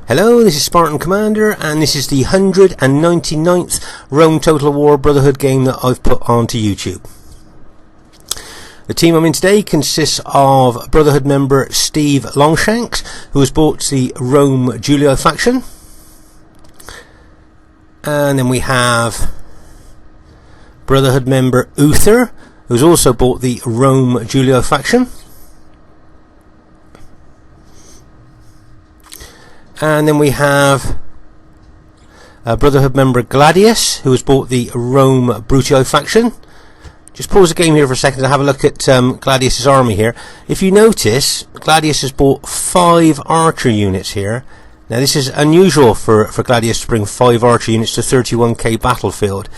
Hello, this is Spartan Commander, and this is the 199th Rome Total War Brotherhood game that I've put onto YouTube. The team I'm in today consists of Brotherhood member Steve Longshanks, who has bought the Rome Julio faction. And then we have Brotherhood member Uther, who's also bought the Rome Julio faction. And then we have Brotherhood member Gladius, who has bought the Rome Brutio faction. Just pause the game here for a second to have a look at Gladius's army here. If you notice, Gladius has bought 5 archer units here. Now this is unusual for Gladius to bring 5 archer units to 31k battlefield.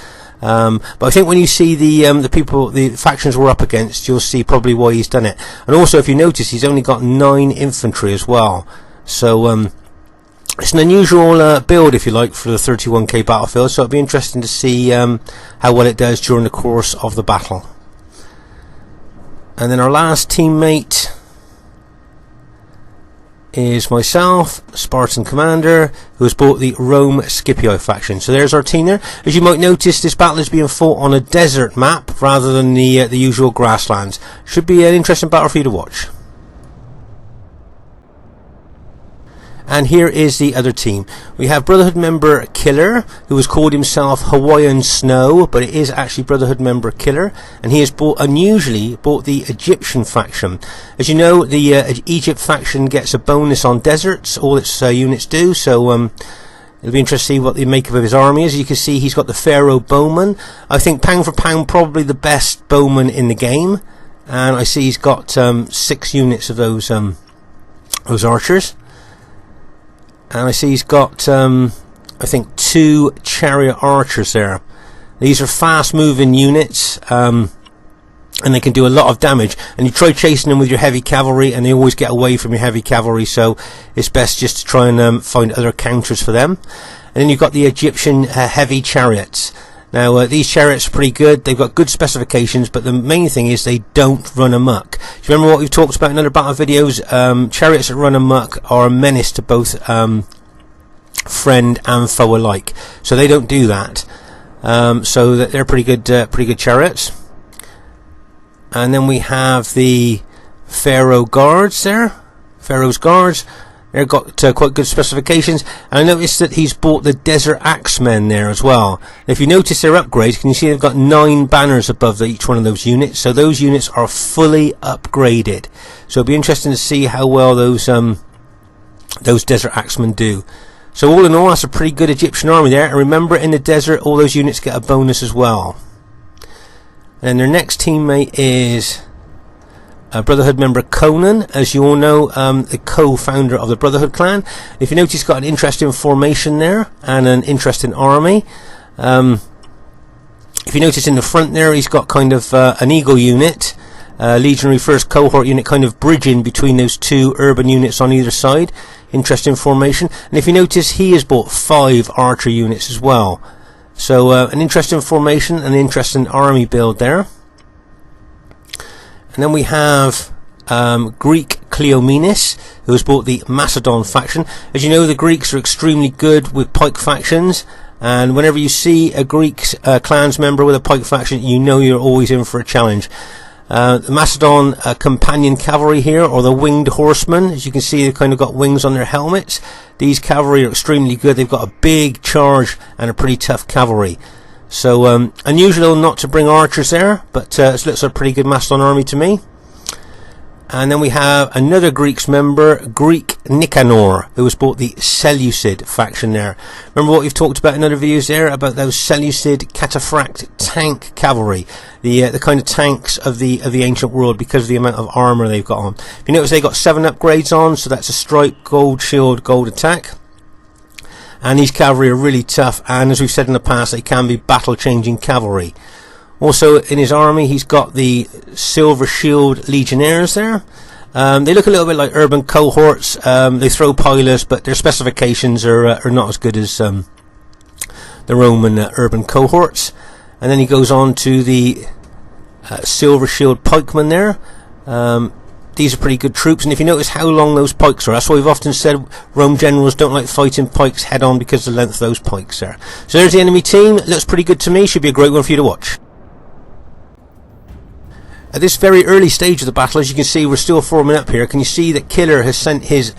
But I think when you see the factions we're up against, you'll see probably why he's done it. And also, if you notice, he's only got 9 infantry as well. So it's an unusual build, if you like, for the 31k battlefield, so it'll be interesting to see how well it does during the course of the battle. And then our last teammate is myself, Spartan Commander, who has bought the Rome Scipio faction. So there's our team there. As you might notice, this battle is being fought on a desert map rather than the usual grasslands. Should be an interesting battle for you to watch. And here is the other team. We have Brotherhood member Killer, who has called himself Hawaiian Snow, but it is actually Brotherhood member Killer, and he has unusually bought the Egyptian faction. As you know, the Egypt faction gets a bonus on deserts, all its units do, so it'll be interesting to see what the makeup of his army is. As you can see, he's got the Pharaoh Bowman. I think pound for pound probably the best bowman in the game, and I see he's got 6 units of those archers. And I see he's got, I think, 2 chariot archers there. These are fast-moving units, and they can do a lot of damage. And you try chasing them with your heavy cavalry, and they always get away from your heavy cavalry, so it's best just to try and find other counters for them. And then you've got the Egyptian heavy chariots. Now, these chariots are pretty good. They've got good specifications, but the main thing is they don't run amok. Do you remember what we've talked about in other battle videos? Chariots that run amok are a menace to both friend and foe alike. So they don't do that. So that they're pretty good chariots. And then we have the Pharaoh Guards there. Pharaoh's Guards. They've got quite good specifications, and I noticed that he's bought the Desert Axemen there as well. If you notice their upgrades, can you see they've got 9 banners above each one of those units? So those units are fully upgraded. So it'll be interesting to see how well those Desert Axemen do. So all in all, that's a pretty good Egyptian army there. And remember, in the desert, all those units get a bonus as well. And their next teammate is Brotherhood member Conan, as you all know, the co-founder of the Brotherhood clan. If you notice, he's got an interesting formation there and an interesting army. If you notice in the front there, he's got kind of an eagle unit, legionary first cohort unit, kind of bridging between those 2 urban units on either side. Interesting formation. And if you notice, he has bought 5 archer units as well. So an interesting formation, an interesting army build there. And then we have Greek Cleomenes, who has bought the Macedon faction. As you know, the Greeks are extremely good with pike factions, and whenever you see a Greek clans member with a pike faction, you know you're always in for a challenge. The Macedon companion cavalry here, or the winged horsemen, as you can see, they've kind of got wings on their helmets. These cavalry are extremely good. They've got a big charge and a pretty tough cavalry. So unusual not to bring archers there, but it looks like a pretty good Macedon army to me. And then we have another Greeks member, Greek Nicanor, who has bought the Seleucid faction there. Remember what we've talked about in other videos there, about those Seleucid cataphract tank cavalry, the kind of tanks of the ancient world, because of the amount of armor they've got on. If you notice, they got 7 upgrades on, so that's a stripe, gold shield, gold attack. And these cavalry are really tough, and as we've said in the past, they can be battle-changing cavalry. Also, in his army, he's got the Silver Shield Legionnaires there. They look a little bit like urban cohorts. They throw pilers, but their specifications are not as good as the Roman urban cohorts. And then he goes on to the Silver Shield Pikemen there. these are pretty good troops, and if you notice how long those pikes are, that's why we've often said Rome generals don't like fighting pikes head on, because of the length of those pikes there. So there's the enemy team. Looks pretty good to me. Should be a great one for you to watch. At this very early stage of the battle, as you can see, we're still forming up here. Can you see that Killer has sent his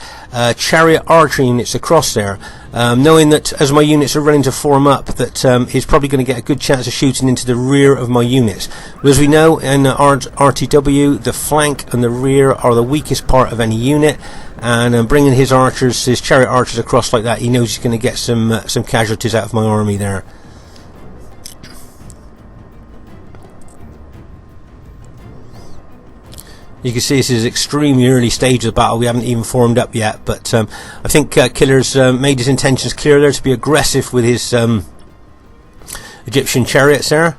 chariot archer units across there, knowing that as my units are running to form up, that he's probably going to get a good chance of shooting into the rear of my units. But as we know in RTW, the flank and the rear are the weakest part of any unit, and bringing his archers, his chariot archers across like that, he knows he's going to get some casualties out of my army there. You can see this is extremely early stage of the battle. We haven't even formed up yet, but I think Killer's made his intentions clear there to be aggressive with his Egyptian chariots there.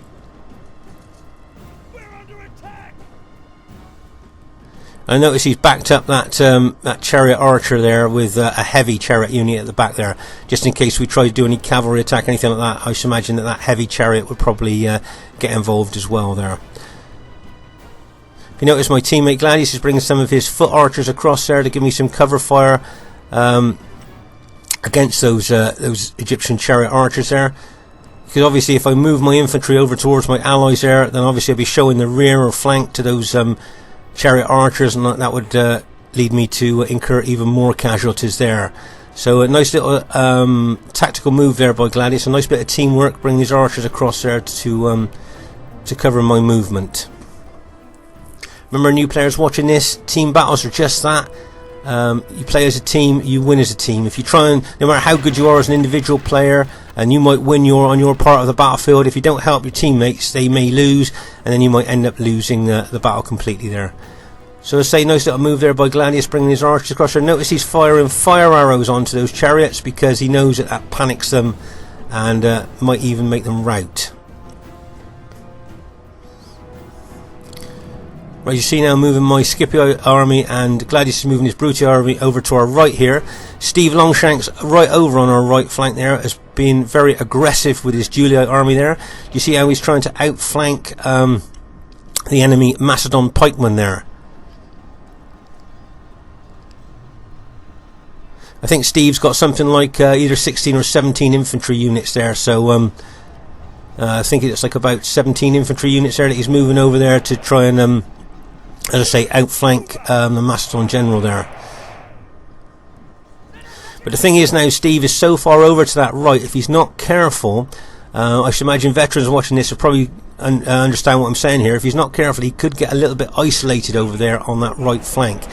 I notice he's backed up that that chariot archer there with a heavy chariot unit at the back there, just in case we try to do any cavalry attack, anything like that. I should imagine that that heavy chariot would probably get involved as well there. If you notice, my teammate Gladius is bringing some of his foot archers across there to give me some cover fire against those Egyptian chariot archers there. Because obviously if I move my infantry over towards my allies there, then obviously I'll be showing the rear or flank to those chariot archers, and that would lead me to incur even more casualties there. So a nice little tactical move there by Gladius, a nice bit of teamwork, bringing these archers across there to cover my movement. Remember, new players watching this, team battles are just that. You play as a team, you win as a team. If you try and, no matter how good you are as an individual player, and you might win on your part of the battlefield, if you don't help your teammates, they may lose, and then you might end up losing the battle completely there. So as I say, nice little move there by Gladius, bringing his archers across there. Notice he's firing fire arrows onto those chariots, because he knows that panics them, and might even make them rout. Right, you see now moving my Scipio army, and Gladius is moving his Brutii army over to our right here. Steve Longshanks right over on our right flank there, has been very aggressive with his Julii army there. You see how he's trying to outflank the enemy Macedon pikemen there. I think Steve's got something like either 16 or 17 infantry units there, so I think it's like about 17 infantry units there that he's moving over there to try and as I say, outflank the Macedon general there. But the thing is now, Steve is so far over to that right, if he's not careful, I should imagine veterans watching this will probably understand what I'm saying here. If he's not careful, he could get a little bit isolated over there on that right flank.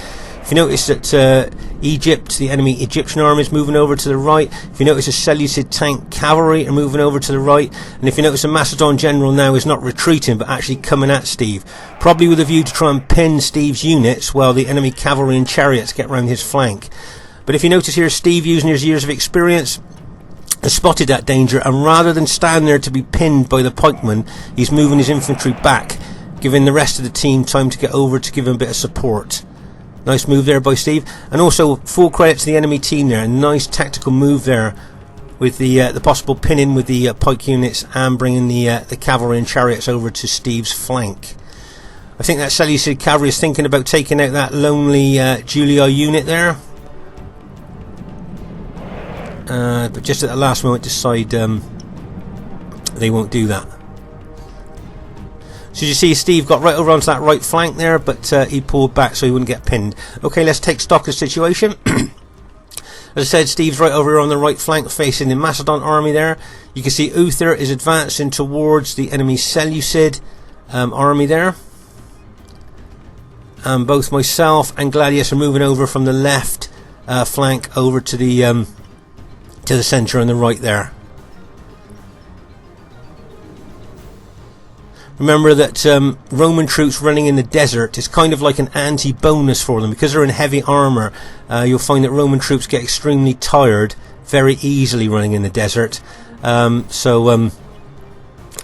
If you notice that Egypt, the enemy Egyptian army, is moving over to the right. If you notice the Seleucid tank cavalry are moving over to the right. And if you notice the Macedon general now is not retreating, but actually coming at Steve. Probably with a view to try and pin Steve's units while the enemy cavalry and chariots get round his flank. But if you notice here, Steve, using his years of experience, has spotted that danger. And rather than stand there to be pinned by the pikemen, he's moving his infantry back, giving the rest of the team time to get over to give him a bit of support. Nice move there by Steve, and also full credit to the enemy team there. A nice tactical move there with the possible pinning with the pike units and bringing the cavalry and chariots over to Steve's flank. I think that Seleucid cavalry is thinking about taking out that lonely Julii unit there, but just at the last moment decide they won't do that. So you see Steve got right over onto that right flank there, but he pulled back so he wouldn't get pinned. Okay, let's take stock of the situation. As I said, Steve's right over on the right flank facing the Macedon army there. You can see Uther is advancing towards the enemy Seleucid army there. And both myself and Gladius are moving over from the left flank over to the centre on the right there. Remember that Roman troops running in the desert is kind of like an anti-bonus for them. Because they're in heavy armour, you'll find that Roman troops get extremely tired very easily running in the desert. So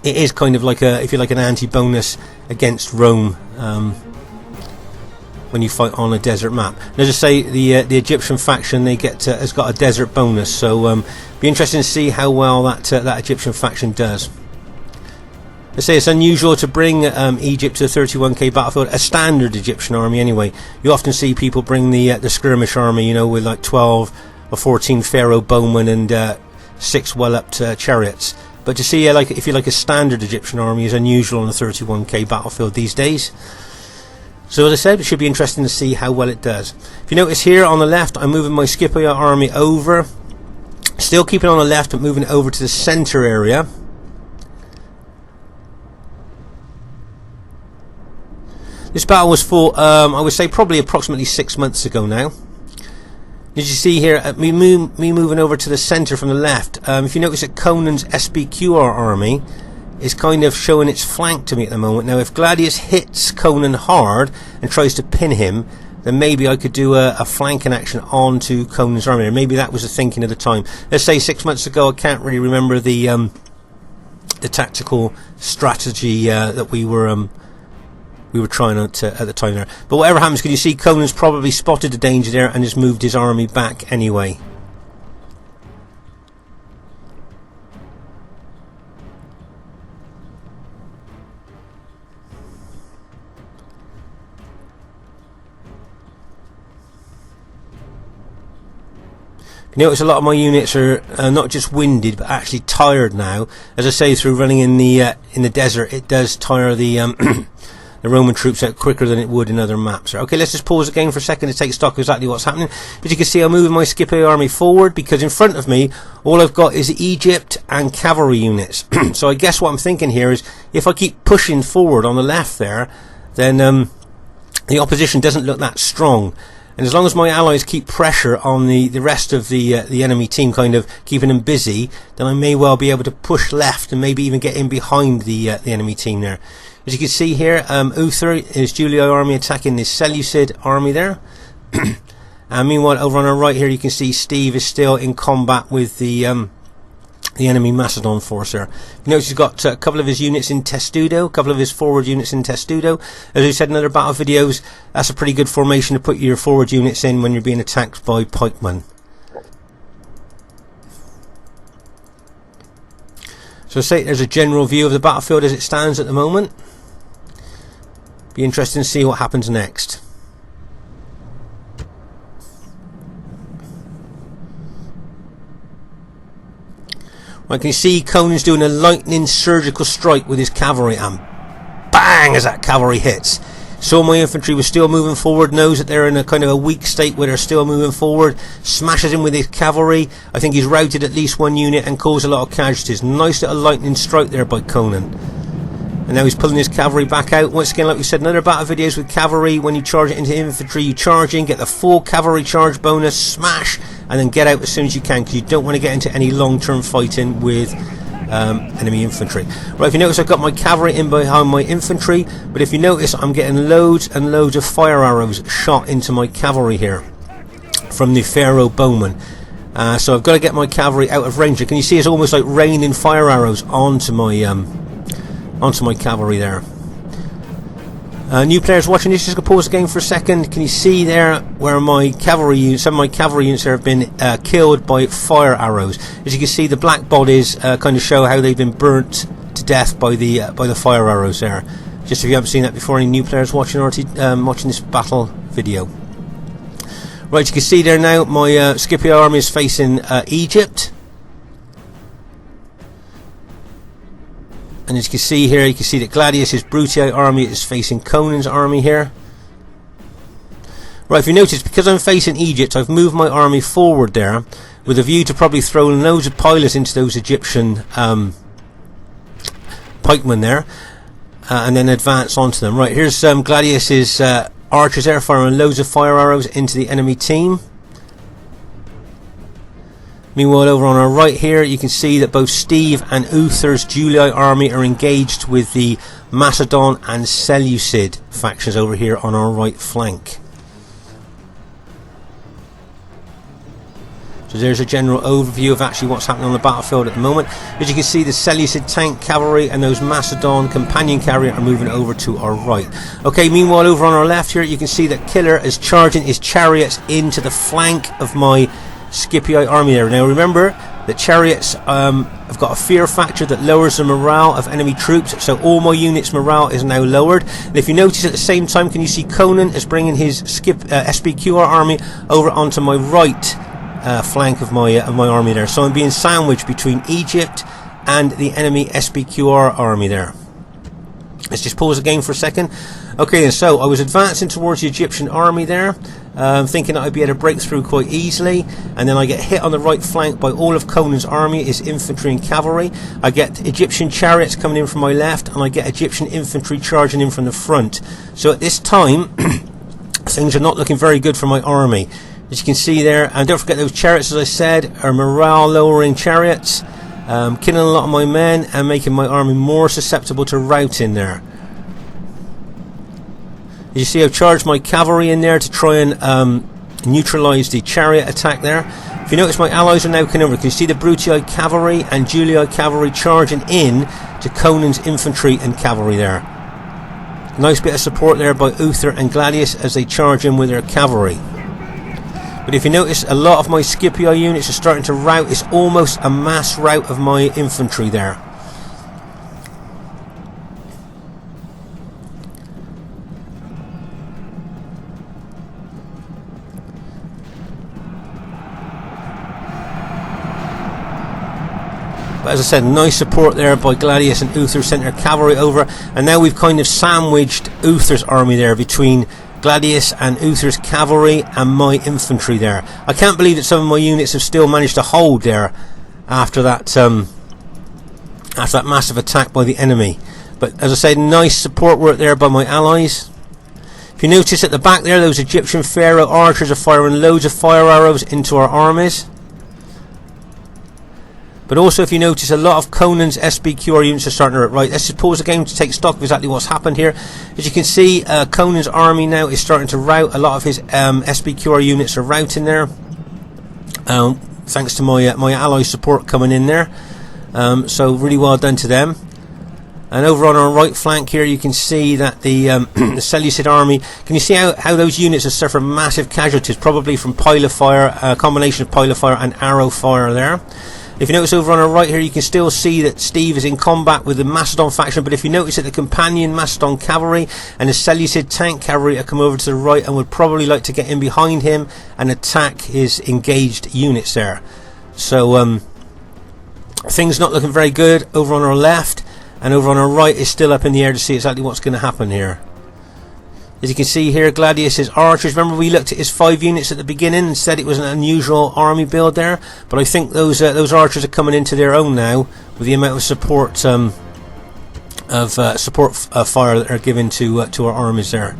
it is kind of like if you like, an anti-bonus against Rome when you fight on a desert map. And as I say, the Egyptian faction, they get has got a desert bonus. So be interesting to see how well that Egyptian faction does. I say it's unusual to bring Egypt to the 31k battlefield, a standard Egyptian army anyway. You often see people bring the skirmish army, you know, with like 12 or 14 pharaoh bowmen and 6 well-upped chariots. But to see like if you like a standard Egyptian army is unusual on the 31k battlefield these days. So as I said, it should be interesting to see how well it does. If you notice here on the left, I'm moving my Scipio army over. Still keeping on the left, but moving over to the centre area. This battle was fought, I would say, probably approximately 6 months ago now. As you see here, me moving over to the centre from the left. If you notice that Conan's SBQR army is kind of showing its flank to me at the moment. Now, if Gladius hits Conan hard and tries to pin him, then maybe I could do a flanking action onto Conan's army. Or maybe that was the thinking at the time. Let's say 6 months ago. I can't really remember the tactical strategy that we were trying out at the time there. But whatever happens, can you see Conan's probably spotted the danger there and has moved his army back anyway. You notice a lot of my units are not just winded but actually tired now. As I say, through running in the desert, it does tire the the Roman troops out quicker than it would in other maps. Okay, let's just pause again for a second to take stock of exactly what's happening. But you can see I'm moving my Scipio army forward because in front of me all I've got is Egypt and cavalry units. So I guess what I'm thinking here is if I keep pushing forward on the left there, then the opposition doesn't look that strong. And as long as my allies keep pressure on the rest of the enemy team, kind of keeping them busy, then I may well be able to push left and maybe even get in behind the enemy team there. As you can see here, Uther is Julii army attacking the Seleucid army there. And meanwhile, over on our right here, you can see Steve is still in combat with the enemy Macedon force there. You notice he's got a couple of his units in Testudo, a couple of his forward units in Testudo. As we said in other battle videos, that's a pretty good formation to put your forward units in when you're being attacked by pikemen. So say there's a general view of the battlefield as it stands at the moment. Be interesting to see what happens next. I can see Conan's doing a lightning surgical strike with his cavalry, and bang as that cavalry hits. So my infantry was still moving forward, knows that they're in a kind of a weak state where they're still moving forward, smashes him with his cavalry. I think he's routed at least one unit and caused a lot of casualties. Nice little lightning strike there by Conan. And now he's pulling his cavalry back out. Once again, like we said in other battle videos with cavalry, when you charge it into infantry, you charge in, get the full cavalry charge bonus, smash, and then get out as soon as you can, because you don't want to get into any long-term fighting with enemy infantry. Right, if you notice, I've got my cavalry in behind my infantry, but if you notice, I'm getting loads and loads of fire arrows shot into my cavalry here from the pharaoh bowmen. So I've got to get my cavalry out of range. Can you see it's almost like raining fire arrows onto my cavalry there. New players watching this, just going to pause the game for a second. Can you see there where my cavalry units, some of my cavalry units there have been killed by fire arrows? As you can see, the black bodies kind of show how they've been burnt to death by the fire arrows there. Just if you haven't seen that before, any new players watching watching this battle video. Right, you can see there now my Scipio army is facing Egypt. And as you can see here, you can see that Gladius's Brutii army is facing Conan's army here. Right, if you notice, because I'm facing Egypt, I've moved my army forward there with a view to probably throw loads of pilots into those Egyptian pikemen there, and then advance onto them. Right, here's Gladius's archers there firing loads of fire arrows into the enemy team. Meanwhile, over on our right here, you can see that both Steve and Uther's Julii army are engaged with the Macedon and Seleucid factions over here on our right flank. So there's a general overview of actually what's happening on the battlefield at the moment. As you can see, the Seleucid tank cavalry and those Macedon companion carrier are moving over to our right. Okay, meanwhile, over on our left here, you can see that Killer is charging his chariots into the flank of my Scipii army there. Now remember, The chariots have got a fear factor that lowers the morale of enemy troops, so all my units' morale is now lowered. And if you notice at the same time, can you see Conan is bringing his SPQR army over onto my right flank of my army there. So I'm being sandwiched between Egypt and the enemy SPQR army there. Let's just pause the game for a second. Okay, and so I was advancing towards the Egyptian army there, thinking that I'd be able to break through quite easily, and then I get hit on the right flank by all of Conan's army, his infantry and cavalry. I get Egyptian chariots coming in from my left, and I get Egyptian infantry charging in from the front. So at this time, things are not looking very good for my army. As you can see there, and don't forget those chariots, as I said, are morale-lowering chariots. Killing a lot of my men and making my army more susceptible to routing there. As you see, I've charged my cavalry in there to try and neutralise the chariot attack there. If you notice, my allies are now coming over. Can you see the Brutii cavalry and Julii cavalry charging in to Conan's infantry and cavalry there? Nice bit of support there by Uther and Gladius as they charge in with their cavalry. But if you notice, a lot of my Scipii units are starting to rout. It's almost a mass rout of my infantry there. But as I said, nice support there by Gladius and Uther, sent their cavalry over, and now we've kind of sandwiched Uther's army there between Gladius and Uther's cavalry and my infantry there. I can't believe that some of my units have still managed to hold there after that massive attack by the enemy. But as I said, nice support work there by my allies. If you notice at the back there, those Egyptian pharaoh archers are firing loads of fire arrows into our armies. But also, if you notice, a lot of Conan's SPQR units are starting to right. Let's just pause the game to take stock of exactly what's happened here. As you can see, Conan's army now is starting to rout. A lot of his SPQR units are routing there, thanks to my ally support coming in there. So really well done to them. And over on our right flank here, you can see that the Seleucid army. Can you see how those units have suffered massive casualties, probably from pilot fire, a combination of pilot fire and arrow fire there. If you notice over on our right here, you can still see that Steve is in combat with the Macedon faction, but if you notice that the companion Macedon cavalry and the Seleucid tank cavalry have come over to the right and would probably like to get in behind him and attack his engaged units there. So things not looking very good over on our left, and over on our right is still up in the air to see exactly what's going to happen here. As you can see here, Gladius's archers. Remember, we looked at his 5 units at the beginning and said it was an unusual army build there. But I think those archers are coming into their own now with the amount of support fire that are given to our armies there.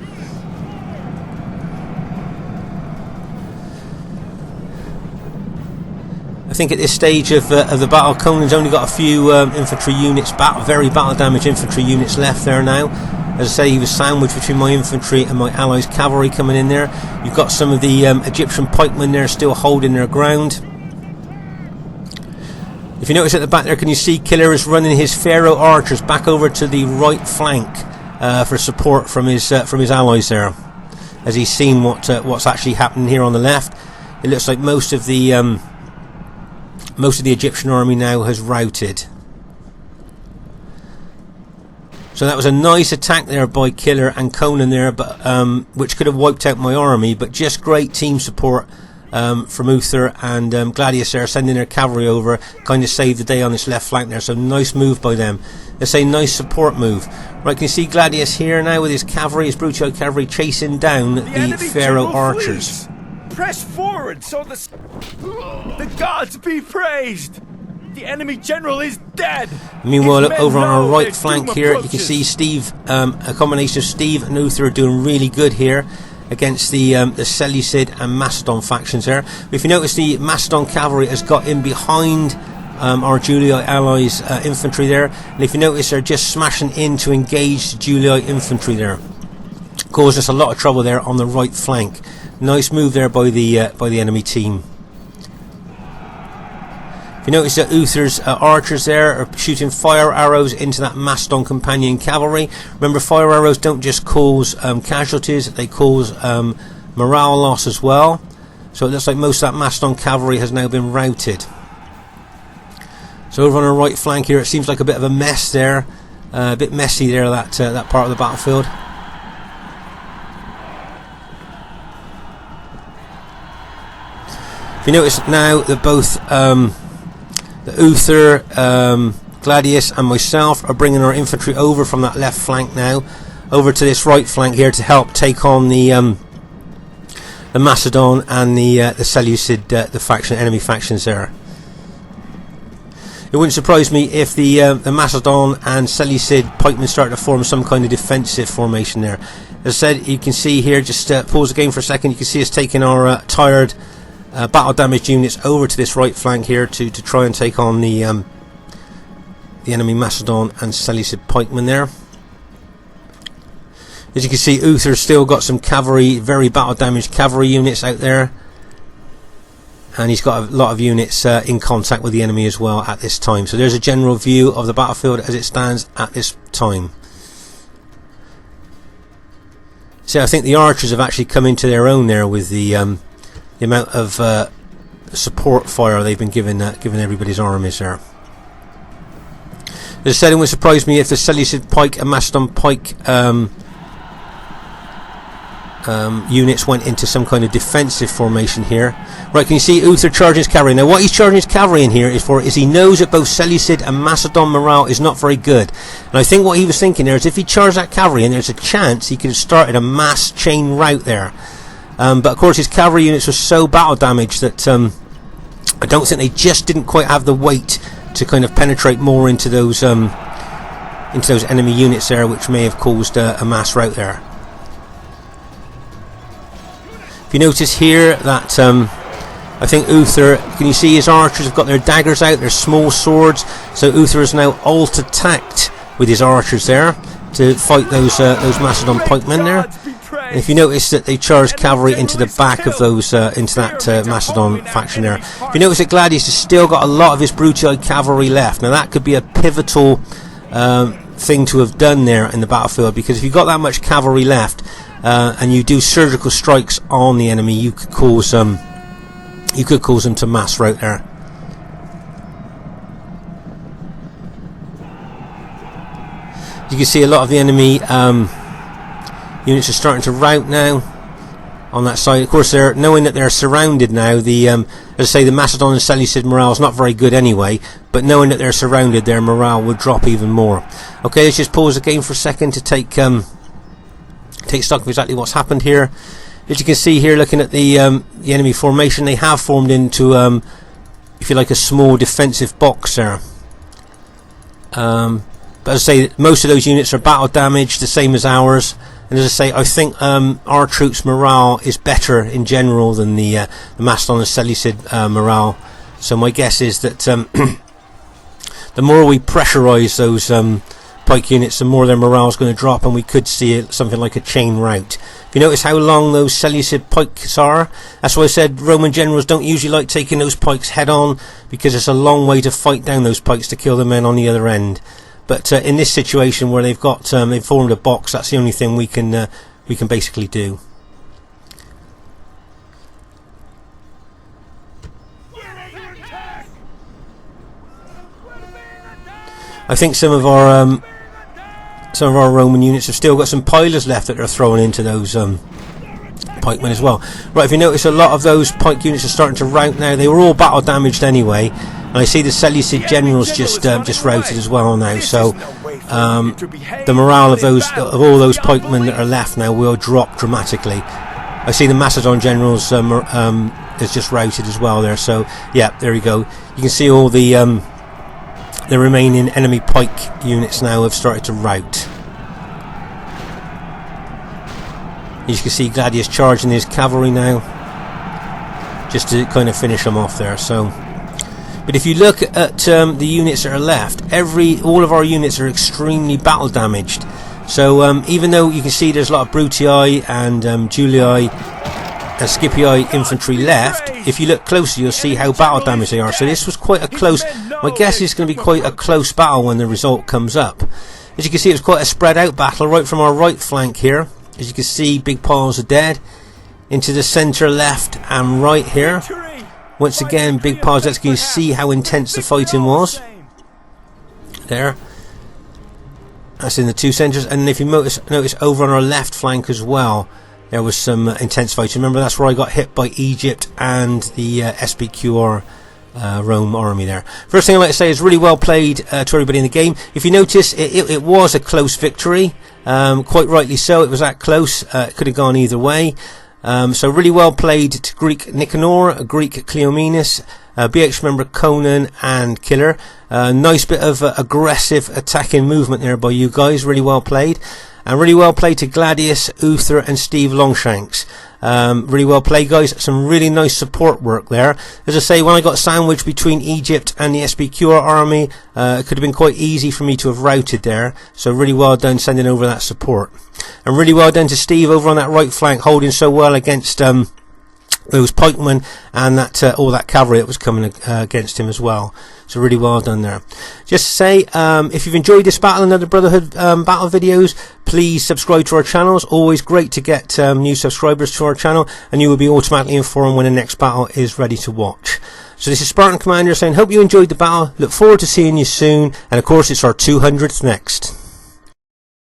I think at this stage of the battle, Conan's only got a few infantry units, very battle damaged infantry units left there now. As I say, he was sandwiched between my infantry and my allies' cavalry coming in there. You've got some of the Egyptian pikemen there still holding their ground. If you notice at the back there, can you see Killer is running his pharaoh archers back over to the right flank for support from his allies there, as he's seen what's actually happening here on the left. It looks like most of the Egyptian army now has routed. So that was a nice attack there by Killer and Conan there, but which could have wiped out my army, but just great team support from Uther and Gladius there, sending their cavalry over, kind of saved the day on this left flank there. So nice move by them. Let's say nice support move. Right, can you see Gladius here now with his cavalry, his Brutii cavalry, chasing down the pharaoh archers. Press forward so the gods be praised. The enemy general is dead. Meanwhile, over on our right flank here, you can see Steve, a combination of Steve and Uther are doing really good here against the Seleucid and Macedon factions there. But if you notice, the Macedon cavalry has got in behind our Julii allies' infantry there, and if you notice, they're just smashing in to engage the Julii infantry there, causing us a lot of trouble there on the right flank. Nice move there by the enemy team. If you notice that Uther's archers there are shooting fire arrows into that Macedon companion cavalry. Remember, fire arrows don't just cause casualties, they cause morale loss as well. So it looks like most of that Macedon cavalry has now been routed. So over on our right flank here, it seems like a bit of a mess there, a bit messy there, that part of the battlefield. If you notice now that both the Uther, Gladius and myself are bringing our infantry over from that left flank now over to this right flank here to help take on the Macedon and the Seleucid, the enemy factions there. It wouldn't surprise me if the Macedon and Seleucid pikemen start to form some kind of defensive formation there. As I said, you can see here, just pause the game for a second, you can see us taking our tired battle damaged units over to this right flank here to try and take on the enemy Macedon and Seleucid pikemen there. As you can see, Uther's still got some cavalry, very battle damaged cavalry units out there, and he's got a lot of units in contact with the enemy as well at this time. So there's a general view of the battlefield as it stands at this time. So I think the archers have actually come into their own there with the amount of support fire they've been giving everybody's armies there. As I said, it would surprise me if the Seleucid pike and Macedon pike units went into some kind of defensive formation here. Right, can you see Uther charging his cavalry? Now what he's charging his cavalry in here is he knows that both Seleucid and Macedon morale is not very good, and I think what he was thinking there is if he charged that cavalry and there's a chance he could have started a mass chain rout there, but of course his cavalry units were so battle damaged that I don't think they just didn't quite have the weight to kind of penetrate more into those enemy units there, which may have caused a mass rout there. If you notice here that I think Uther, can you see his archers have got their daggers out, their small swords, so Uther is now alt-attacked with his archers there to fight those Macedon pikemen there. And if you notice that they charge cavalry into the back of those into that Macedon faction there. If you notice that Gladius has still got a lot of his Brutii cavalry left. Now that could be a pivotal thing to have done there in the battlefield, because if you've got that much cavalry left and you do surgical strikes on the enemy, you could cause them to mass rout there. You can see a lot of the enemy units are starting to rout now on that side. Of course, they're knowing that they're surrounded now. As I say, the Macedon and Seleucid morale is not very good anyway, but knowing that they're surrounded, their morale will drop even more. Okay, let's just pause the game for a second to take stock of exactly what's happened here. As you can see here, looking at the enemy formation, they have formed into, if you like, a small defensive box there. But as I say, most of those units are battle damaged, the same as ours. And as I say, I think our troops' morale is better in general than the Macedon and Seleucid morale. So my guess is that the more we pressurise those pike units, the more their morale is going to drop, and we could see something like a chain rout. If you notice how long those Seleucid pikes are, that's why I said Roman generals don't usually like taking those pikes head on, because it's a long way to fight down those pikes to kill the men on the other end. But in this situation where they've formed a box, that's the only thing we can basically do. I think some of our Roman units have still got some pilers left that they're throwing into those pikemen as well. Right, if you notice, a lot of those pike units are starting to rout now. They were all battle damaged anyway. And I see the Seleucid generals just routed as well now, so the morale of all those pikemen that are left now will drop dramatically. I see the Macedon generals is just routed as well there, so yeah, there you go. You can see all the remaining enemy pike units now have started to rout. You can see Gladius charging his cavalry now, just to kind of finish them off there. So. But if you look at the units that are left, all of our units are extremely battle damaged. So even though you can see there's a lot of Brutii and Julii and Scipii infantry left, if you look closely you'll see how battle damaged they are. So this was quite a close, my guess is going to be quite a close battle when the result comes up. As you can see, it was quite a spread out battle right from our right flank here. As you can see, big piles of dead into the centre, left and right here. Once again, big piles. Let's go see how intense the fighting was. there. That's in the two centres. And if you notice over on our left flank as well, there was some intense fighting. Remember, that's where I got hit by Egypt and the SPQR Rome army there. First thing I'd like to say is really well played to everybody in the game. If you notice, it was a close victory. Quite rightly so. It was that close. It could have gone either way. So really well played to Greek Nicanor, Greek Cleomenes, BH member Conan and Killer. Nice bit of aggressive attacking movement there by you guys. Really well played. And really well played to Gladius, Uther and Steve Longshanks. Really well played, guys. Some really nice support work there. As I say, when I got sandwiched between Egypt and the SPQR army, it could have been quite easy for me to have routed there. So really well done sending over that support. And really well done to Steve over on that right flank, holding so well against those pikemen and that all that cavalry that was coming against him as well. So really well done there. Just to say, if you've enjoyed this battle and other Brotherhood battle videos, please subscribe to our channel. It's always great to get new subscribers to our channel, and you will be automatically informed when the next battle is ready to watch. So this is Spartan Commander saying, hope you enjoyed the battle, look forward to seeing you soon, and of course it's our 200th next.